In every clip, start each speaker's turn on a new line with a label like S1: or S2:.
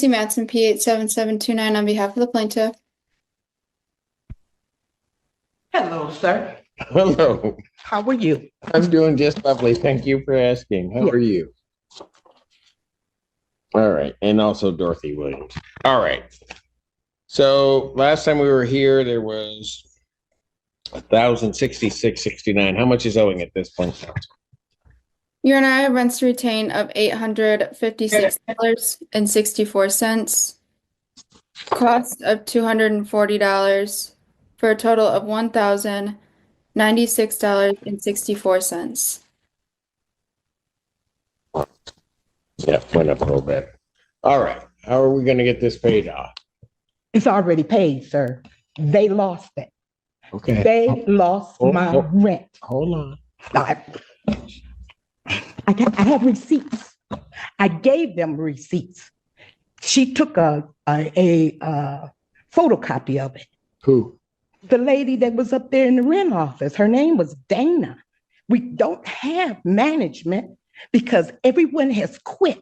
S1: Tracy Matson, P87729 on behalf of the plaintiff.
S2: Hello, sir.
S3: Hello.
S2: How are you?
S3: I'm doing just lovely. Thank you for asking. How are you? All right. And also Dorothy Williams. All right. So last time we were here, there was 1,066.69. How much is owing at this point?
S1: Your Honor, I have rents to retain of $856.64. Cost of $240 for a total of $1,096.64.
S3: Yeah, went up a little bit. All right. How are we going to get this paid off?
S2: It's already paid, sir. They lost it.
S3: Okay.
S2: They lost my rent.
S3: Hold on.
S2: I have receipts. I gave them receipts. She took a photocopy of it.
S3: Who?
S2: The lady that was up there in the rent office. Her name was Dana. We don't have management because everyone has quit.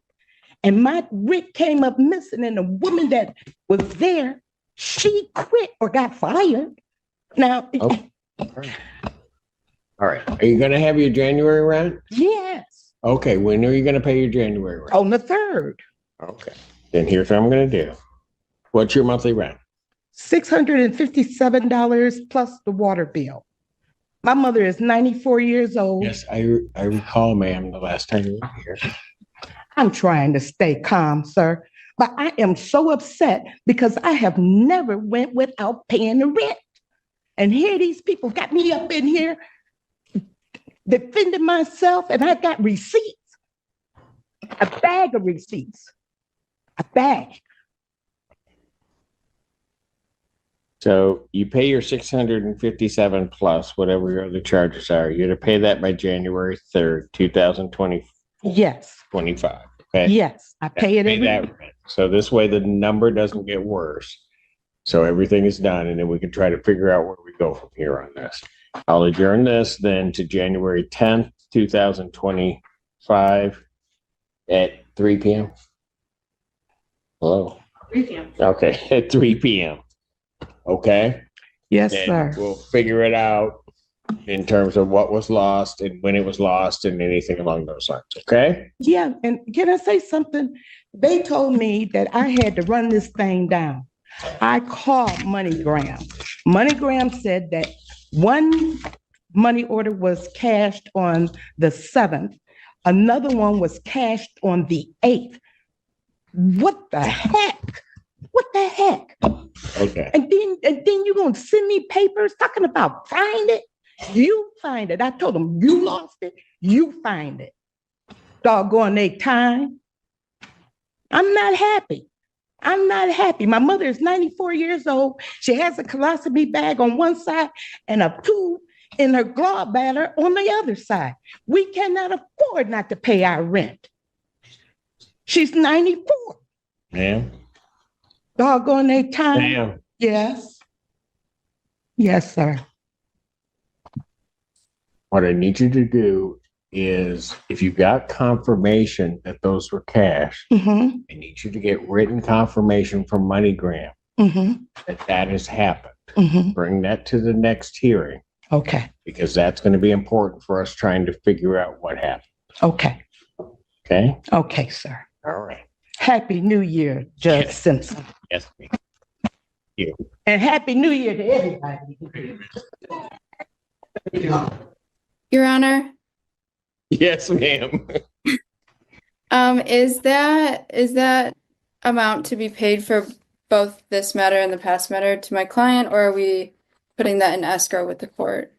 S2: And my rent came up missing, and the woman that was there, she quit or got fired. Now,
S3: okay. All right. Are you going to have your January rent?
S2: Yes.
S3: Okay. When are you going to pay your January rent?
S2: On the 3rd.
S3: Okay. Then here's what I'm going to do. What's your monthly rent?
S2: $657 plus the water bill. My mother is 94 years old.
S3: Yes, I recall, ma'am, the last time you were here.
S2: I'm trying to stay calm, sir, but I am so upset because I have never went without paying the rent. And here these people got me up in here defending myself, and I got receipts, a bag of receipts, a bag.
S3: So you pay your 657 plus whatever your other charges are. You're to pay that by January 3rd, 2020.
S2: Yes.
S3: 25. Okay.
S2: Yes, I pay it every
S3: that rent. So this way the number doesn't get worse. So everything is done, and then we can try to figure out where we go from here on this. I'll adjourn this then to January 10th, 2025 at 3 p.m. Hello.
S1: 3 p.m.
S3: Okay, at 3 p.m. Okay.
S2: Yes,
S3: and
S2: sir.
S3: We'll figure it out in terms of what was lost and when it was lost and anything along those lines. Okay.
S2: Yeah. And can I say something? They told me that I had to run this thing down. I called MoneyGram. MoneyGram said that one money order was cashed on the 7th. Another one was cashed on the 8th. What the heck? What the heck?
S3: Okay.
S2: And then you're going to send me papers talking about find it? You find it. I told them, you lost it. You find it. Doggone they time. I'm not happy. I'm not happy. My mother is 94 years old. She has a colostomy bag on one side and a tube in her gallbladder on the other side. We cannot afford not to pay our rent. She's 94.
S3: Ma'am.
S2: Doggone they time.
S3: Ma'am.
S2: Yes. Yes, sir.
S3: What I need you to do is, if you got confirmation that those were cash, I need you to get written confirmation from MoneyGram that has happened. Bring that to the next hearing.
S2: Okay.
S3: Because that's going to be important for us trying to figure out what happened.
S2: Okay.
S3: Okay?
S2: Okay, sir.
S3: All right.
S2: Happy New Year, Judge Simpson.
S3: Yes, ma'am. Thank you.
S2: And Happy New Year to everybody.
S1: Your Honor.
S3: Yes, ma'am.
S1: Is that amount to be paid for both this matter and the past matter to my client, or are we putting that in escrow with the court?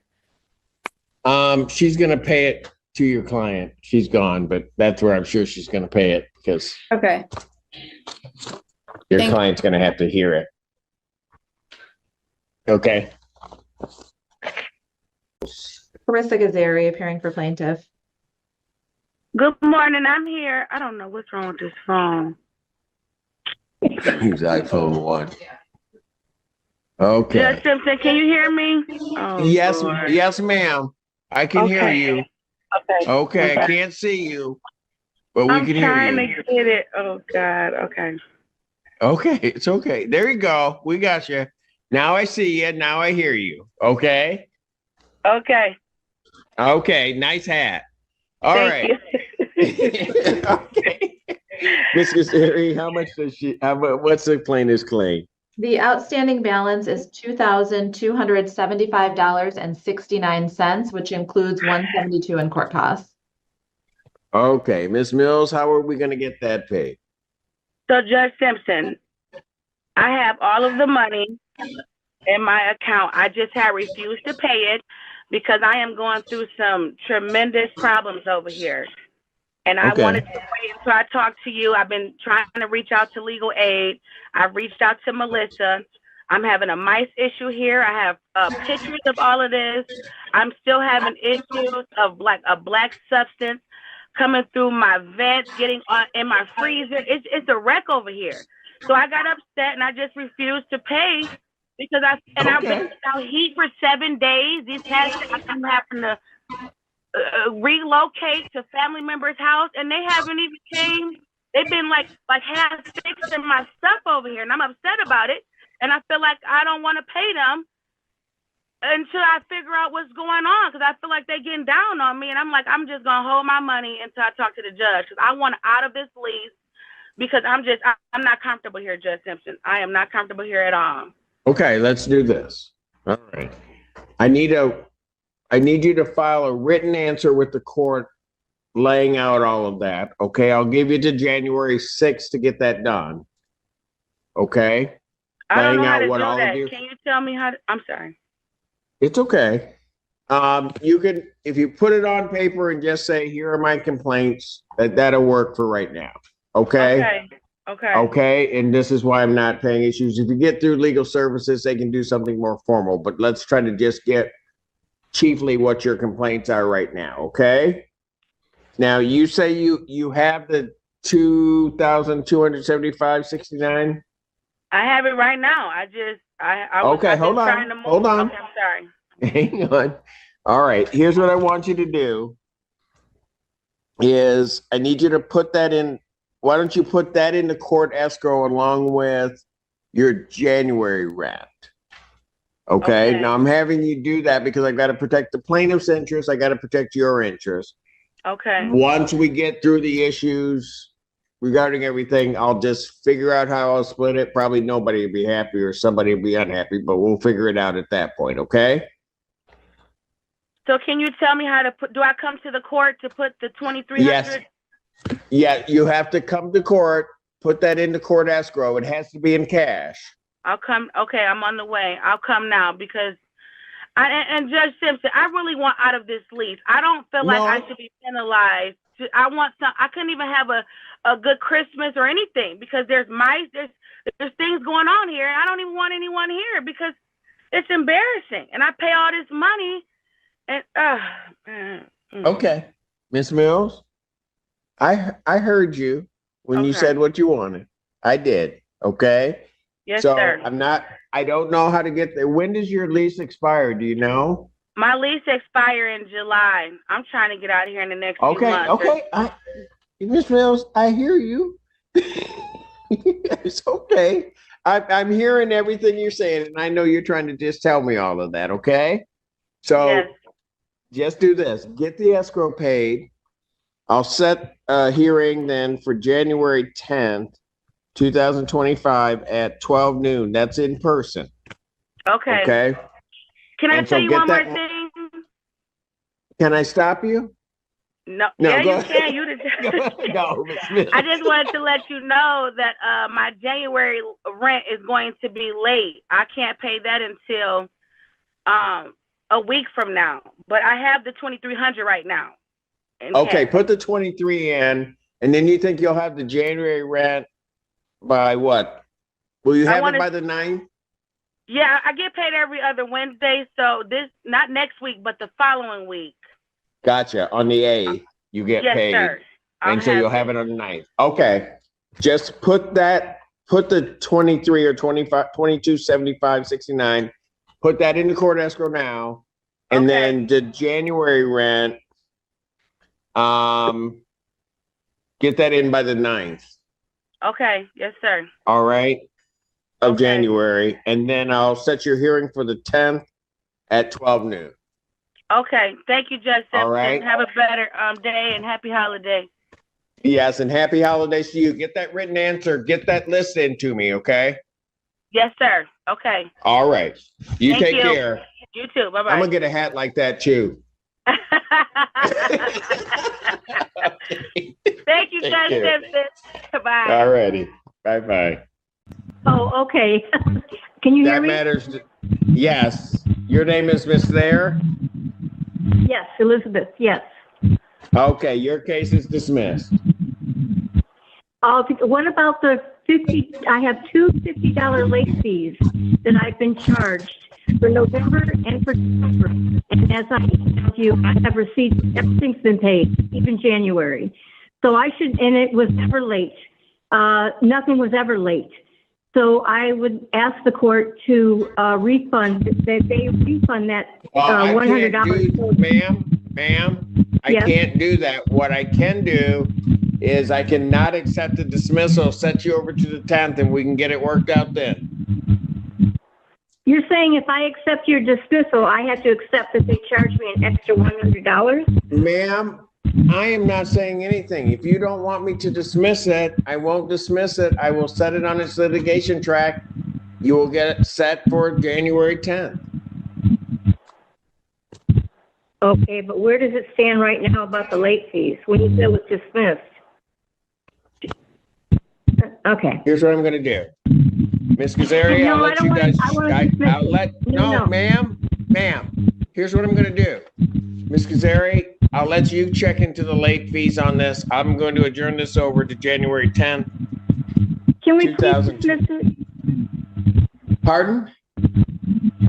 S3: She's gonna pay it to your client. She's gone, but that's where I'm sure she's gonna pay it because
S1: Okay.
S3: Your client's gonna have to hear it. Okay.
S4: Carissa Gazzari, appearing for plaintiff.
S5: Good morning. I'm here. I don't know what's wrong with this phone.
S3: Use iPhone 1. Okay.
S5: Judge Simpson, can you hear me? Oh,
S3: Yes,
S5: Lord.
S3: yes, ma'am. I can hear
S5: Okay.
S3: you. Okay, I can't see you, but we
S5: I'm
S3: can hear
S5: trying
S3: you.
S5: to get it. Oh, God. Okay.
S3: Okay, it's okay. There you go. We got you. Now I see you. Now I hear you. Okay.
S5: Okay.
S3: Okay. Nice hat. All
S5: Thank
S3: right. Okay. Miss Gary, how much does what's the plaintiff's claim?
S4: The outstanding balance is $2,275.69, which includes $172 in court costs.
S3: Okay, Miss Mills, how are we going to get that paid?
S5: So, Judge Simpson, I have all of the money in my account. I just have refused to pay it because I am going through some tremendous problems over here. And I
S3: Okay.
S5: wanted to wait until I talked to you. I've been trying to reach out to legal aid. I've reached out to Melissa. I'm having a mice issue here. I have pictures of all of this. I'm still having issues of like a black substance coming through my vents, getting in my freezer. It's a wreck over here. So I got upset and I just refused to pay because I've been without heat for 7 days. These past I'm having to relocate to family members' house, and they haven't even came. They've been like half fixing my stuff over here, and I'm upset about it. And I feel like I don't want to pay them until I figure out what's going on, because I feel like they're getting down on me, and I'm like, I'm just gonna hold my money until I talk to the judge, because I want out of this lease, because I'm not comfortable here, Judge Simpson. I am not comfortable here at all.
S3: Okay, let's do this. All right. I need you to file a written answer with the court laying out all of that. Okay, I'll give you to January 6th to get that done. Okay?
S5: I don't know
S3: Laying
S5: how
S3: out
S5: to
S3: what
S5: do
S3: all of
S5: that.
S3: you-
S5: Can you tell me how to? I'm sorry.
S3: It's okay. You can, if you put it on paper and just say, here are my complaints, that'll work for right now. Okay?
S5: Okay.
S3: Okay, and this is why I'm not paying issues. If you get through legal services, they can do something more formal, but let's try to just get chiefly what your complaints are right now, okay? Now, you say you have the 2,275.69?
S5: I have it right now. I've
S3: Okay,
S5: been
S3: hold on,
S5: trying to move.
S3: hold on.
S5: Okay, I'm sorry.
S3: Hang on. All right, here's what I want you to do is I need you to put that in. Why don't you put that in the court escrow along with your January rent? Okay.
S5: Okay.
S3: Now I'm having you do that because I got to protect the plaintiff's interest. I got to protect your interest.
S5: Okay.
S3: Once we get through the issues regarding everything, I'll just figure out how I'll split it. Probably nobody will be happy or somebody will be unhappy, but we'll figure it out at that point. Okay.
S5: So can you tell me how to put? Do I come to the court to put the 2,300?
S3: Yes. Yeah, you have to come to court, put that into court escrow. It has to be in cash.
S5: I'll come. Okay, I'm on the way. I'll come now because and Judge Simpson, I really want out of this lease. I don't feel like I should be penalized. I want some. I couldn't even have a good Christmas or anything because there's mice. There's things going on here. I don't even want anyone here because it's embarrassing. And I pay all this money. And
S3: Okay, Miss Mills, I heard you when you
S5: Okay.
S3: said what you wanted. I did. Okay.
S5: Yes,
S3: So
S5: sir.
S3: I don't know how to get there. When does your lease expire? Do you know?
S5: My lease expires in July. I'm trying to get out of here in the next few
S3: Okay.
S5: months.
S3: Okay. Miss Mills, I hear you. It's okay. I'm hearing everything you're saying, and I know you're trying to just tell me all of that. Okay. So
S5: Yes.
S3: just do this. Get the escrow paid. I'll set a hearing then for January 10th, 2025 at 12 noon. That's in person.
S5: Okay.
S3: Okay.
S5: Can I
S3: And so
S5: tell you
S3: get
S5: one more
S3: that-
S5: thing?
S3: Can I stop you?
S5: No.
S3: No,
S5: Yeah,
S3: go
S5: you
S3: ahead.
S5: can. You
S3: No, Miss Mills.
S5: I just wanted to let you know that my January rent is going to be late. I can't pay that until a week from now. But I have the 2,300 right now.
S3: Okay,
S5: cash.
S3: put the 23 in, and then you think you'll have the January rent by what? Will you
S5: I
S3: have
S5: wanna-
S3: it by the 9th?
S5: Yeah, I get paid every other Wednesday. So not next week, but the following week.
S3: Gotcha. On the 8th, you get
S5: Yes,
S3: paid.
S5: sir.
S3: And so you'll have it on the 9th. Okay. Just put the 23 or 25, 2275.69, put that in the court escrow now. And
S5: Okay.
S3: then the January rent, get that in by the 9th.
S5: Okay, yes, sir.
S3: All right, of
S5: Okay.
S3: January, and then I'll set your hearing for the 10th at 12 noon.
S5: Okay, thank you, Judge Simpson.
S3: All right.
S5: Have a better day and happy holiday.
S3: Yes, and happy holidays to you. Get that written answer. Get that list into me, okay?
S5: Yes, sir. Okay.
S3: All right. You
S5: Thank
S3: take
S5: you.
S3: care.
S5: You too. Bye-bye.
S3: I'm gonna get a hat like that too.
S5: Thank you,
S3: Take
S5: Judge
S3: care.
S5: Simpson. Bye.
S3: All righty. Bye-bye.
S6: Oh, okay. Can you hear
S3: That
S6: me?
S3: matters. Yes. Your name is Miss There?
S6: Yes, Elizabeth, yes.
S3: Okay, your case is dismissed.
S6: What about the I have two $50 late fees that I've been charged for November and for December. And as I told you, I have received, everything's been paid, even January. So and it was never late. Nothing was ever late. So I would ask the court to refund, that they refund that
S3: I can't
S6: $100.
S3: do, ma'am, I
S6: Yes.
S3: can't do that. What I can do is I cannot accept the dismissal, set you over to the 10th, and we can get it worked out then.
S6: You're saying if I accept your dismissal, I have to accept that they charge me an extra $100?
S3: Ma'am, I am not saying anything. If you don't want me to dismiss it, I won't dismiss it. I will set it on its litigation track. You will get it set for January 10th.
S6: Okay, but where does it stand right now about the late fees when you said it was dismissed? Okay.
S3: Here's what I'm gonna do. Ms. Kazari,
S6: No,
S3: I'll
S6: I
S3: let
S6: don't
S3: you
S6: wanna-
S3: guys,
S6: I wanna dismiss
S3: I'll
S6: it.
S3: let,
S6: No,
S3: no,
S6: no.
S3: ma'am, here's what I'm gonna do. Ms. Kazari, I'll let you check into the late fees on this. I'm going to adjourn this over to January 10th.
S6: Can we please
S3: 2000.
S6: dismiss it?
S3: Pardon?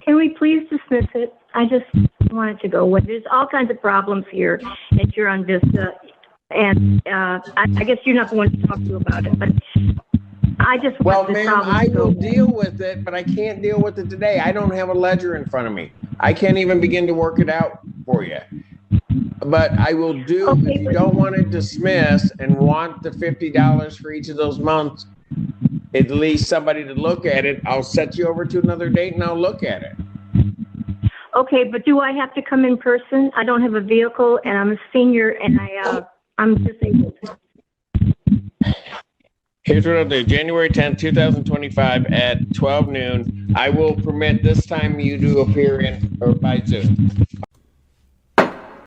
S6: Can we please dismiss it? I just want it to go away. There's all kinds of problems here at Huron Vista. And I guess you're not the one to talk to about it, but I just
S3: Well,
S6: want this
S3: ma'am,
S6: problem
S3: I
S6: to go
S3: will
S6: away.
S3: deal with it, but I can't deal with it today. I don't have a ledger in front of me. I can't even begin to work it out for you. But I will do,
S6: Okay,
S3: if you
S6: but-
S3: don't want to dismiss and want the $50 for each of those months, at least somebody to look at it, I'll set you over to another date and I'll look at it.
S6: Okay, but do I have to come in person? I don't have a vehicle and I'm a senior and I'm disabled.
S3: Here's what I'll do. January 10th, 2025 at 12 noon, I will permit this time you to appear in or by Zoom.